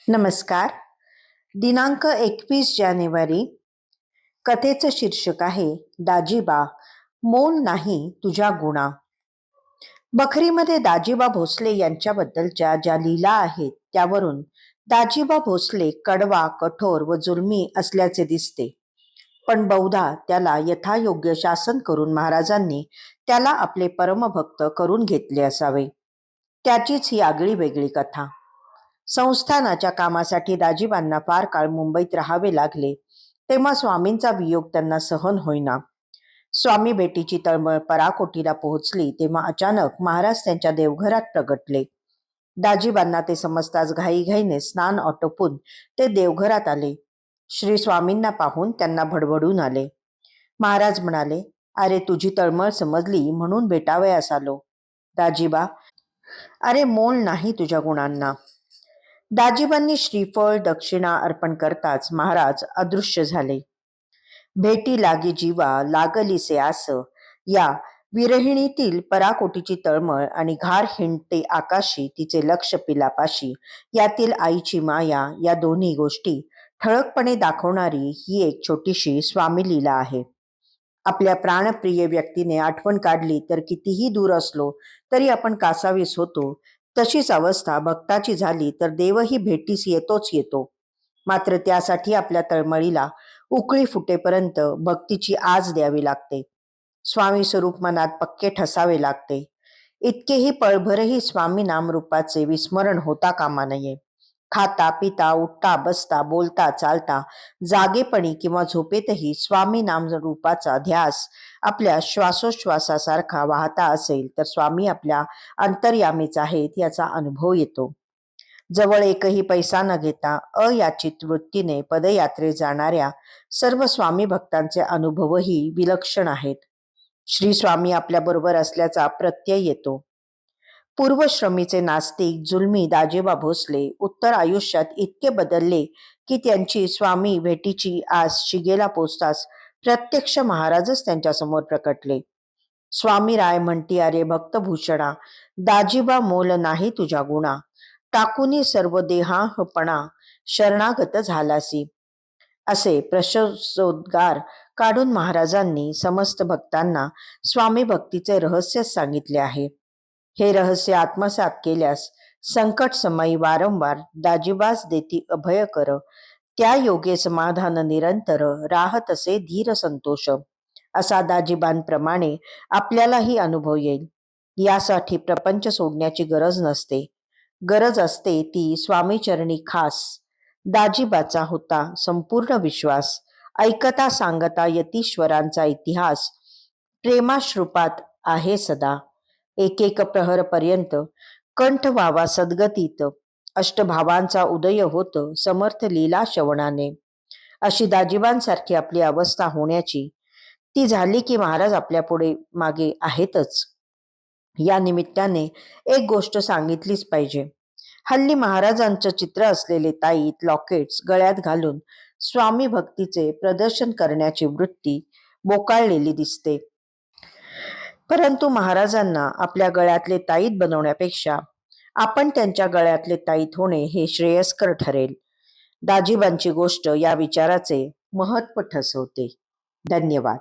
नमस्कार. दिनांक 21 जानेवारी. कथेचं शीर्षक आहे दाजीबा, मोल नाही तुझ्या गुणा. बखरीमध्ये दाजीबा भोसले यांच्याबद्दलच्या ज्या लीला आहेत त्यावरून दाजीबा भोसले कडवा, कठोर व जुलमी असल्याचे दिसते. पण बहुधा त्याला यथायोग्य शासन करून महाराजांनी त्याला आपले परमभक्त करून घेतले असावे. त्याचीच ही आगळी वेगळी कथा. संस्थानाच्या कामासाठी दाजीबांना फार काळ मुंबईत राहावे लागले, तेव्हा स्वामींचा वियोग त्यांना सहन होईना. स्वामी भेटीची तळमळ पराकोटीला पोहोचली तेव्हा अचानक महाराज त्यांच्या देवघरात प्रगटले. दाजीबांना ते समजताच घाईघाईने स्नान आटोपून ते देवघरात आले. श्री स्वामींना पाहून त्यांना भडभडून आले. महाराज म्हणाले, अरे तुझी तळमळ समजली म्हणून भेटावयास आलो. दाजीबा, अरे मोल नाही तुझ्या गुणांना. दाजीबांनी श्रीफळ दक्षिणा अर्पण करताच महाराज अदृश्य झाले. भेटी लागी जीवा लागलीसे आस या विरहिणीतील पराकोटीची तळमळ आणि घार हिंडते आकाशी तिचे लक्ष पिलापाशी यातील आईची माया या दोन्ही गोष्टी ठळकपणे दाखवणारी ही एक छोटीशी स्वामी लीला आहे. आपल्या प्राणप्रिय व्यक्तीने आठवण काढली तर कितीही दूर असलो तरी आपण कासावीस होतो. तशीच अवस्था भक्ताची झाली तर देवही भेटीस येतोच येतो. मात्र त्यासाठी आपल्या तळमळीला उकळी फुटेपर्यंत भक्तीची आज द्यावी लागते. स्वामी स्वरूप मनात पक्के ठसावे लागते. इतकेही पळभरही स्वामी नामरूपाचे विस्मरण होता कामा नये. खाता पिता उठता बसता बोलता चालता जागेपणी किंवा झोपेतही स्वामी नामरूपाचा ध्यास आपल्या श्वासोश्वासासारखा वाहता असेल तर स्वामी आपल्या अंतर्यामीच आहेत याचा अनुभव येतो. जवळ एकही पैसा न घेता अयाचित वृत्तीने पदयात्रे जाणाऱ्या सर्व स्वामी भक्तांचे अनुभवही विलक्षण आहेत. श्री स्वामी आपल्याबरोबर असल्याचा प्रत्यय येतो. पूर्वश्रमीचे नास्तिक जुलमी दाजीबा भोसले उत्तर आयुष्यात इतके बदलले की त्यांची स्वामी भेटीची आस शिगेला पोचताच प्रत्यक्ष महाराजच त्यांच्यासमोर प्रकटले. स्वामी राय म्हणती, अरे भक्तभूषणा, दाजीबा मोल नाही तुझ्या गुणा. टाकुनी सर्व देहाहपणा शरणागत झालासी. असे प्रशंसोद्गार काढून महाराजांनी समस्त भक्तांना स्वामी भक्तीचे रहस्य सांगितले आहे. हे रहस्य आत्मसात केल्यास संकट समयी वारंवार दाजीबास देती अभय कर. त्या योगे समाधान निरंतर राहत असे धीर संतोष. असा दाजीबांप्रमाणे आपल्यालाही अनुभव येईल. यासाठी प्रपंच सोडण्याची गरज नसते. गरज असते ती स्वामीचरणी खास. दाजीबाचा होता संपूर्ण विश्वास. ऐकता सांगता यतीश्वरांचा इतिहास प्रेमाश्रुपात आहे सदा. एक एक प्रहर पर्यंत कंठ व्हावा सद्गतीत. अष्टभावांचा उदय होत समर्थ लीला श्रवणाने. अशी दाजीबांसारखी आपली अवस्था होण्याची. ती झाली की महाराज आपल्या पुढे मागे आहेतच. या निमित्ताने एक गोष्ट सांगितलीच पाहिजे. हल्ली महाराजांचं चित्र असलेले ताईत लॉकेट्स गळ्यात घालून स्वामी भक्तीचे प्रदर्शन करण्याची वृत्ती बोकाळलेली दिसते. परंतु महाराजांना आपल्या गळ्यातले ताईत बनवण्यापेक्षा आपण त्यांच्या गळ्यातले ताईत होणे हे श्रेयस्कर ठरेल. दाजीबांची गोष्ट या विचाराचे महत्त्व ठसवते. धन्यवाद.